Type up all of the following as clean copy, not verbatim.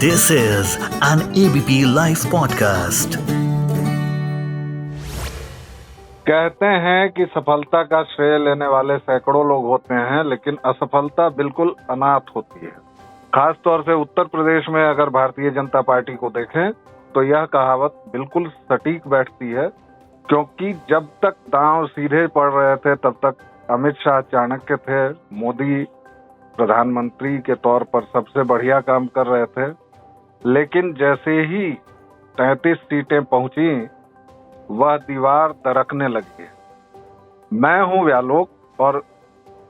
This is an ABP Life podcast. कहते हैं कि सफलता का श्रेय लेने वाले सैकड़ों लोग होते हैं, लेकिन असफलता बिल्कुल अनाथ होती है। खास तौर से उत्तर प्रदेश में अगर भारतीय जनता पार्टी को देखें तो यह कहावत बिल्कुल सटीक बैठती है, क्योंकि जब तक दांव सीधे पड़ रहे थे तब तक अमित शाह चाणक्य थे, मोदी प्रधानमंत्री के तौर पर सबसे बढ़िया काम कर रहे थे। लेकिन जैसे ही 33 सीटें पहुंची, वह दीवार दरकने लगी। मैं हूं व्यालोक और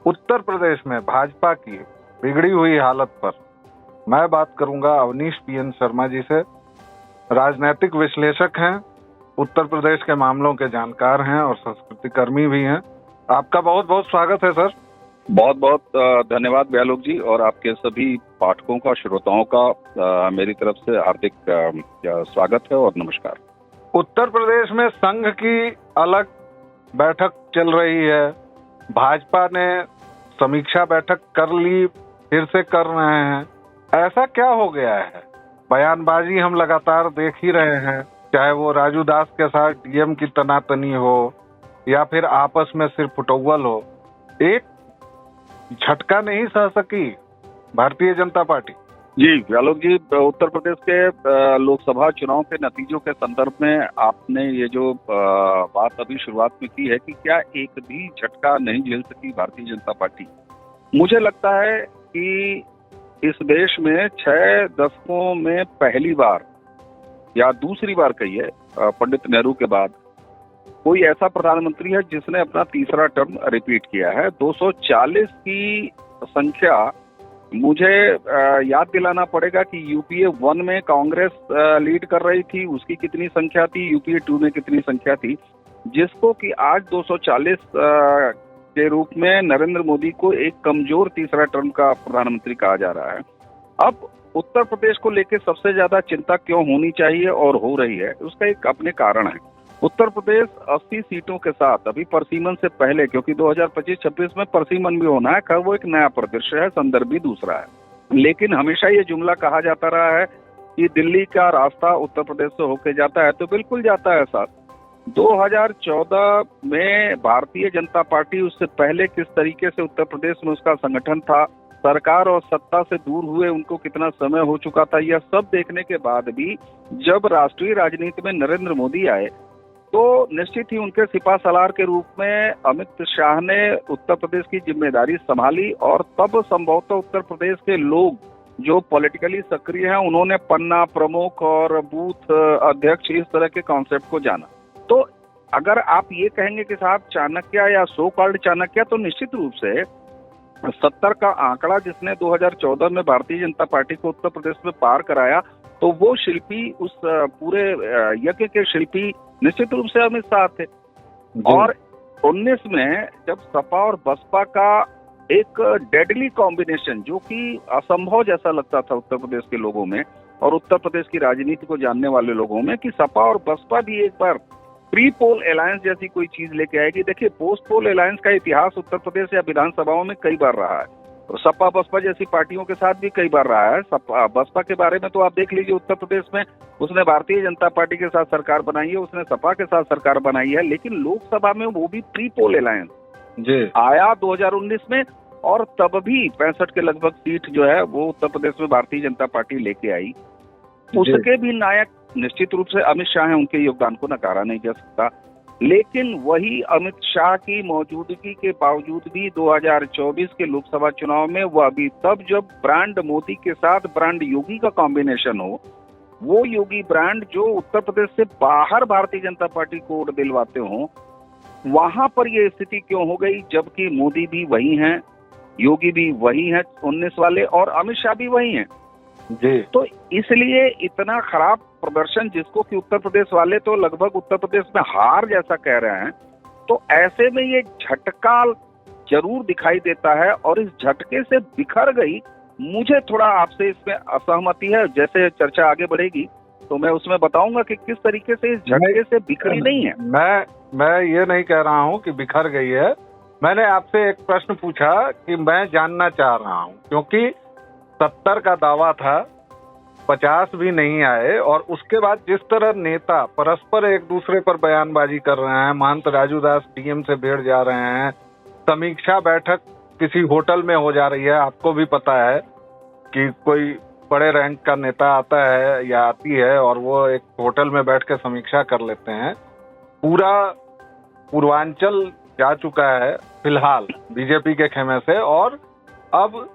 उत्तर प्रदेश में भाजपा की बिगड़ी हुई हालत पर मैं बात करूंगा अवनीश पीएन शर्मा जी से। राजनीतिक विश्लेषक हैं, उत्तर प्रदेश के मामलों के जानकार हैं और संस्कृति कर्मी भी हैं। आपका बहुत बहुत स्वागत है सर। बहुत बहुत धन्यवाद व्यालोक जी, और आपके सभी पाठकों का, श्रोताओं का मेरी तरफ से हार्दिक स्वागत है और नमस्कार। उत्तर प्रदेश में संघ की अलग बैठक चल रही है। भाजपा ने समीक्षा बैठक कर ली, फिर से कर रहे हैं। ऐसा क्या हो गया है? बयानबाजी हम लगातार देख ही रहे हैं, चाहे वो राजू दास के साथ डीएम की तनातनी हो या फिर आपस में सिर्फ फुटौवल हो। एक झटका नहीं सह सकी भारतीय जनता पार्टी। जी व्यालोक जी, उत्तर प्रदेश के लोकसभा चुनाव के नतीजों के संदर्भ में आपने ये जो बात अभी शुरुआत में की है कि क्या एक भी झटका नहीं झेल सकी भारतीय जनता पार्टी। मुझे लगता है कि इस देश में 6 दशकों में पहली बार या दूसरी बार कहिए, पंडित नेहरू के बाद कोई ऐसा प्रधानमंत्री है जिसने अपना तीसरा टर्म रिपीट किया है। 240 की संख्या, मुझे याद दिलाना पड़ेगा कि यूपीए 1 में कांग्रेस लीड कर रही थी, उसकी कितनी संख्या थी, यूपीए 2 में कितनी संख्या थी, जिसको कि आज 240 के रूप में नरेंद्र मोदी को एक कमजोर तीसरा टर्म का प्रधानमंत्री कहा जा रहा है। अब उत्तर प्रदेश को लेकर सबसे ज्यादा चिंता क्यों होनी चाहिए और हो रही है, उसका एक अपने कारण है। उत्तर प्रदेश 80 सीटों के साथ अभी परसीमन से पहले, क्योंकि 2025-26 में परसीमन भी होना है, वो एक नया परिदृश्य है, संदर्भ भी दूसरा है। लेकिन हमेशा ये जुमला कहा जाता रहा है कि दिल्ली का रास्ता उत्तर प्रदेश से होके जाता है, तो बिल्कुल जाता है सर। 2014 में भारतीय जनता पार्टी, उससे पहले किस तरीके से उत्तर प्रदेश में उसका संगठन था, सरकार और सत्ता से दूर हुए उनको कितना समय हो चुका था, यह सब देखने के बाद भी जब राष्ट्रीय राजनीति में नरेंद्र मोदी आए तो निश्चित ही उनके सिपा सलार के रूप में अमित शाह ने उत्तर प्रदेश की जिम्मेदारी संभाली, और तब संभवतः उत्तर प्रदेश के लोग जो पॉलिटिकली सक्रिय हैं उन्होंने पन्ना प्रमुख और बूथ अध्यक्ष इस तरह के कॉन्सेप्ट को जाना। तो अगर आप ये कहेंगे कि साहब चाणक्य या सो कॉल्ड चाणक्य, तो निश्चित रूप से 70 का आंकड़ा जिसने 2014 में भारतीय जनता पार्टी को उत्तर प्रदेश में पार कराया, तो वो शिल्पी, उस पूरे यज्ञ के शिल्पी निश्चित रूप से अमित शाह थे। और 19 में जब सपा और बसपा का एक डेडली कॉम्बिनेशन, जो कि असंभव जैसा लगता था उत्तर प्रदेश के लोगों में और उत्तर प्रदेश की राजनीति को जानने वाले लोगों में, कि सपा और बसपा भी एक बार प्री पोल अलायंस जैसी कोई चीज लेके आएगी। देखिए, पोस्ट पोल अलायंस का इतिहास उत्तर प्रदेश या विधानसभाओं में कई बार रहा है, तो सपा बसपा जैसी पार्टियों के साथ भी कई बार रहा है। बसपा के बारे में तो आप देख लीजिए, उत्तर प्रदेश में उसने भारतीय जनता पार्टी के साथ सरकार बनाई है, उसने सपा के साथ सरकार बनाई है, लेकिन लोकसभा में वो भी प्री पोल अलायंस आया 2019 में, और तब भी 65 के लगभग सीट जो है वो उत्तर प्रदेश में भारतीय जनता पार्टी लेके आई। उसके भी नायक निश्चित रूप से अमित शाह हैं, उनके योगदान को नकारा नहीं जा सकता। लेकिन वही अमित शाह की मौजूदगी के बावजूद भी 2024 के लोकसभा चुनाव में वह अभी तब जब ब्रांड मोदी के साथ ब्रांड योगी का कॉम्बिनेशन हो, वो योगी ब्रांड जो उत्तर प्रदेश से बाहर भारतीय जनता पार्टी को वोट दिलवाते हो, वहां पर ये स्थिति क्यों हो गई, जबकि मोदी भी वही हैं, योगी भी वही हैं 19 वाले, और अमित शाह भी वही हैं जी। तो इसलिए इतना खराब प्रदर्शन, जिसको कि उत्तर प्रदेश वाले तो लगभग उत्तर प्रदेश में हार जैसा कह रहे हैं, तो ऐसे में ये झटका जरूर दिखाई देता है, और इस झटके से बिखर गई। मुझे थोड़ा आपसे इसमें असहमति है। जैसे चर्चा आगे बढ़ेगी तो मैं उसमें बताऊंगा कि किस तरीके से इस झटके से बिखरी नहीं है। मैं ये नहीं कह रहा हूँ कि बिखर गई है। मैंने आपसे एक प्रश्न पूछा कि मैं जानना चाह रहा हूँ, क्योंकि 70 का दावा था 50 भी नहीं आए। और उसके बाद जिस तरह नेता परस्पर एक दूसरे पर बयानबाजी कर रहे हैं, महंत राजू दास डीएम से भिड़ जा रहे हैं, समीक्षा बैठक किसी होटल में हो जा रही है। आपको भी पता है कि कोई बड़े रैंक का नेता आता है या आती है और वो एक होटल में बैठ के समीक्षा कर लेते हैं। पूरा पूर्वांचल जा चुका है फिलहाल बीजेपी के खेमे से, और अब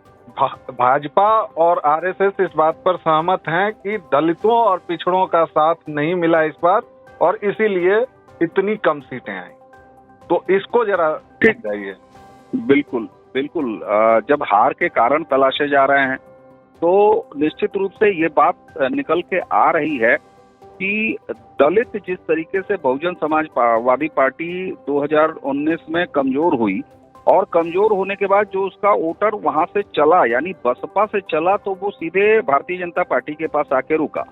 भाजपा और आरएसएस इस बात पर सहमत हैं कि दलितों और पिछड़ों का साथ नहीं मिला इस बार, और इसीलिए इतनी कम सीटें आई। तो इसको जरा ठीक जाइए। बिल्कुल बिल्कुल। जब हार के कारण तलाशे जा रहे हैं तो निश्चित रूप से ये बात निकल के आ रही है कि दलित जिस तरीके से बहुजन समाजवादी पार्टी 2019 में कमजोर हुई, और कमजोर होने के बाद जो उसका वोटर वहां से चला, यानी बसपा से चला, तो वो सीधे भारतीय जनता पार्टी के पास आके रुका।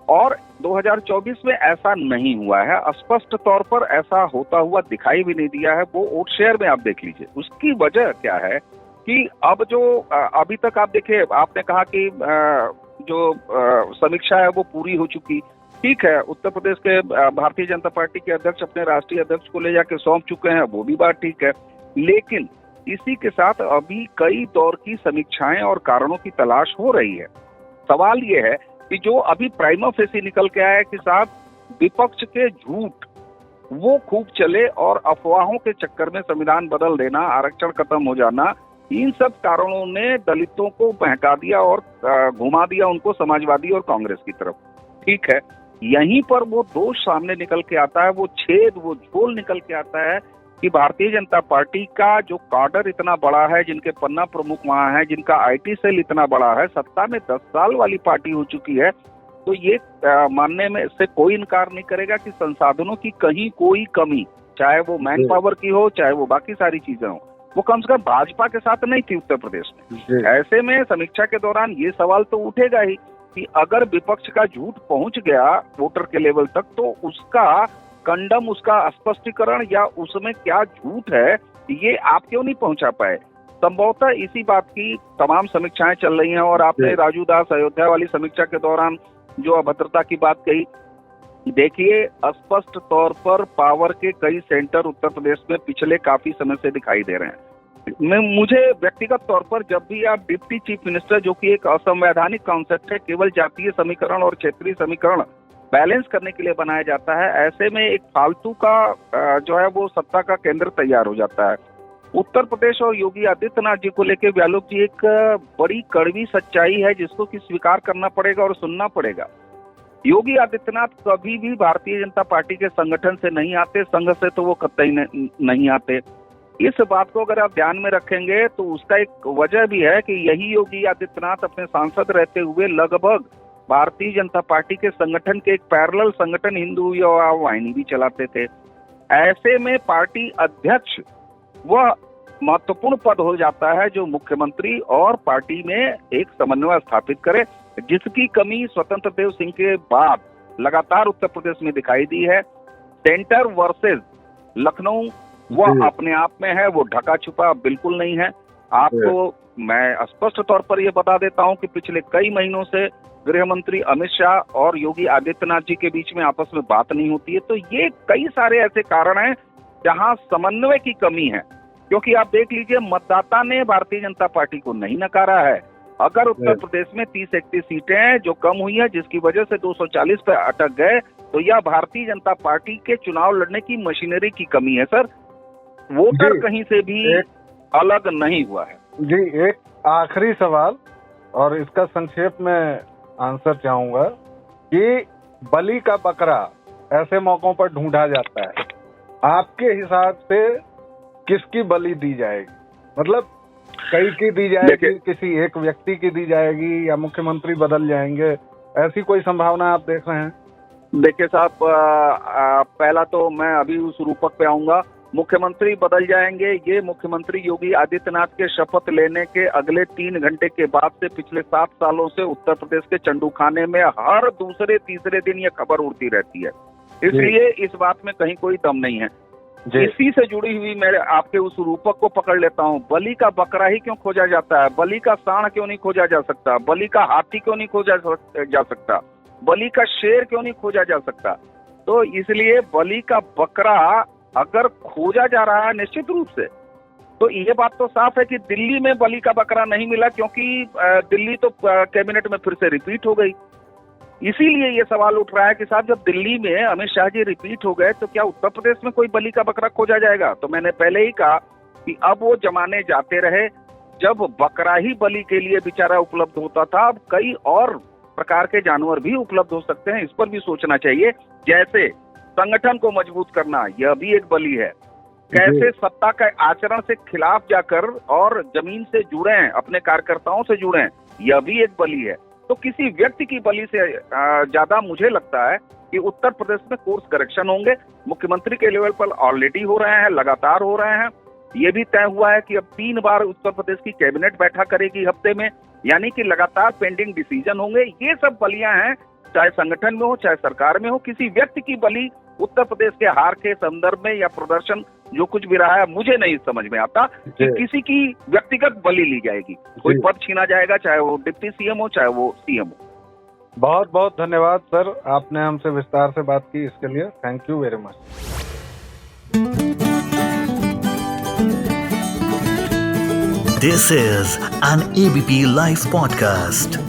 और 2024 में ऐसा नहीं हुआ है, स्पष्ट तौर पर ऐसा होता हुआ दिखाई भी नहीं दिया है। वो वोट शेयर में आप देख लीजिए। उसकी वजह क्या है कि अब जो अभी तक आप देखिए, आपने कहा कि जो समीक्षा है वो पूरी हो चुकी। ठीक है, उत्तर प्रदेश के भारतीय जनता पार्टी के अध्यक्ष अपने राष्ट्रीय अध्यक्ष को ले जाके सौंप चुके हैं, वो भी बात ठीक है। लेकिन इसी के साथ अभी कई दौर की समीक्षाएं और कारणों की तलाश हो रही है। सवाल ये है कि जो अभी प्राइमा फेसी निकल के आया कि साहब विपक्ष के झूठ वो खूब चले और अफवाहों के चक्कर में संविधान बदल देना, आरक्षण खत्म हो जाना, इन सब कारणों ने दलितों को बहका दिया और घुमा दिया उनको समाजवादी और कांग्रेस की तरफ। ठीक है, यहीं पर वो दोष सामने निकल के आता है, वो छेद, वो झोल निकल के आता है कि भारतीय जनता पार्टी का जो काडर इतना बड़ा है, जिनके पन्ना प्रमुख वहां है, जिनका आईटी सेल इतना बड़ा है, सत्ता में 10 साल वाली पार्टी हो चुकी है, तो ये मानने में से कोई इनकार नहीं करेगा कि संसाधनों की कहीं कोई कमी, चाहे वो मैन पावर की हो, चाहे वो बाकी सारी चीजें हो, वो कम से कम भाजपा के साथ नहीं थी उत्तर प्रदेश में। ऐसे में समीक्षा के दौरान ये सवाल तो उठेगा ही कि अगर विपक्ष का झूठ पहुंच गया वोटर के लेवल तक, तो उसका कंडम, उसका स्पष्टीकरण या उसमें क्या झूठ है, ये आप क्यों नहीं पहुंचा पाए। संभवतः इसी बात की तमाम समीक्षाएं चल रही हैं। और आपने राजू दास अयोध्या वाली समीक्षा के दौरान जो अभद्रता की बात कही, देखिए स्पष्ट तौर पर पावर के कई सेंटर उत्तर प्रदेश में पिछले काफी समय से दिखाई दे रहे हैं। मुझे व्यक्तिगत तौर पर जब भी आप डिप्टी चीफ मिनिस्टर, जो कि एक असंवैधानिक कॉन्सेप्ट है, केवल जातीय समीकरण और क्षेत्रीय समीकरण बैलेंस करने के लिए बनाया जाता है, ऐसे में एक फालतू का जो है वो सत्ता का केंद्र तैयार हो जाता है। उत्तर प्रदेश और योगी आदित्यनाथ जी को लेकर व्यालोक जी एक बड़ी कड़वी सच्चाई है जिसको कि स्वीकार करना पड़ेगा और सुनना पड़ेगा। योगी आदित्यनाथ कभी भी भारतीय जनता पार्टी के संगठन से नहीं आते, संघ से तो वो कतई नहीं आते। इस बात को अगर आप ध्यान में रखेंगे तो उसका एक वजह भी है कि यही योगी आदित्यनाथ अपने सांसद रहते हुए लगभग भारतीय जनता पार्टी के संगठन के एक पैरेलल संगठन हिंदू युवा वाहिनी भी चलाते थे। ऐसे में पार्टी अध्यक्ष वह महत्वपूर्ण पद हो जाता है जो मुख्यमंत्री और पार्टी में एक समन्वय स्थापित करे, जिसकी कमी स्वतंत्र देव सिंह के बाद लगातार उत्तर प्रदेश में दिखाई दी है। सेंटर वर्सेस लखनऊ वह अपने आप में है, वो ढका छुपा बिल्कुल नहीं है। आपको मैं स्पष्ट तौर पर यह बता देता हूं कि पिछले कई महीनों से गृह मंत्री अमित शाह और योगी आदित्यनाथ जी के बीच में आपस में बात नहीं होती है। तो ये कई सारे ऐसे कारण हैं जहां समन्वय की कमी है, क्योंकि आप देख लीजिए मतदाता ने भारतीय जनता पार्टी को नहीं नकारा है। अगर उत्तर प्रदेश में 30-31 सीटें जो कम हुई है, जिसकी वजह से 240 पे अटक गए, तो यह भारतीय जनता पार्टी के चुनाव लड़ने की मशीनरी की कमी है। सर, वोटर कहीं से भी अलग नहीं हुआ है। जी, एक आखिरी सवाल और इसका संक्षेप में आंसर चाहूंगा कि बलि का बकरा ऐसे मौकों पर ढूंढा जाता है। आपके हिसाब से किसकी बलि दी जाएगी? मतलब कई की दी जाएगी, किसी एक व्यक्ति की दी जाएगी, या मुख्यमंत्री बदल जाएंगे, ऐसी कोई संभावना आप देख रहे हैं? देखिए साहब, पहला तो मैं अभी उस रूपक पे आऊंगा। मुख्यमंत्री बदल जाएंगे, ये मुख्यमंत्री योगी आदित्यनाथ के शपथ लेने के अगले 3 घंटे के बाद से पिछले 7 सालों से उत्तर प्रदेश के चंडूखाने में हर दूसरे तीसरे दिन ये खबर उड़ती रहती है। इसलिए इस बात में कहीं कोई दम नहीं है। जी। इसी से जुड़ी हुई मैं आपके उस रूपक को पकड़ लेता हूँ। बलि का बकरा ही क्यों खोजा जाता है? बलि का सांड क्यों नहीं खोजा जा सकता? बलि का हाथी क्यों नहीं खोजा जा सकता? बलि का शेर क्यों नहीं खोजा जा सकता? तो इसलिए बलि का बकरा अगर खोजा जा रहा है निश्चित रूप से, तो ये बात तो साफ है कि दिल्ली में बलि का बकरा नहीं मिला, क्योंकि दिल्ली तो कैबिनेट में फिर से रिपीट हो गई। इसीलिए ये सवाल उठ रहा है कि साहब, जब दिल्ली में अमित शाह जी रिपीट हो गए तो क्या उत्तर प्रदेश में कोई बलि का बकरा खोजा जाएगा? तो मैंने पहले ही कहा कि अब वो जमाने जाते रहे जब बकरा ही बलि के लिए बेचारा उपलब्ध होता था। अब कई और प्रकार के जानवर भी उपलब्ध हो सकते हैं, इस पर भी सोचना चाहिए। जैसे संगठन को मजबूत करना, यह भी एक बलि है। कैसे सत्ता के आचरण से खिलाफ जाकर और जमीन से जुड़े हैं, अपने कार्यकर्ताओं से जुड़े हैं, यह भी एक बलि है। तो किसी व्यक्ति की बलि से ज्यादा मुझे लगता है कि उत्तर प्रदेश में कोर्स करेक्शन होंगे। मुख्यमंत्री के लेवल पर ऑलरेडी हो रहे हैं, लगातार हो रहे हैं। ये भी तय हुआ है कि अब 3 बार उत्तर प्रदेश की कैबिनेट बैठा करेगी हफ्ते में, यानी कि लगातार पेंडिंग डिसीजन होंगे। ये सब बलियां हैं, चाहे संगठन में हो चाहे सरकार में हो। किसी व्यक्ति की बलि उत्तर प्रदेश के हार के संदर्भ में या प्रदर्शन जो कुछ भी रहा है, मुझे नहीं समझ में आता कि किसी की व्यक्तिगत बलि ली जाएगी, कोई पद छीना जाएगा, चाहे वो डिप्टी सीएम हो चाहे वो सीएम हो। बहुत बहुत धन्यवाद सर, आपने हमसे विस्तार से बात की, इसके लिए thank you very much. This is an ABP Life podcast.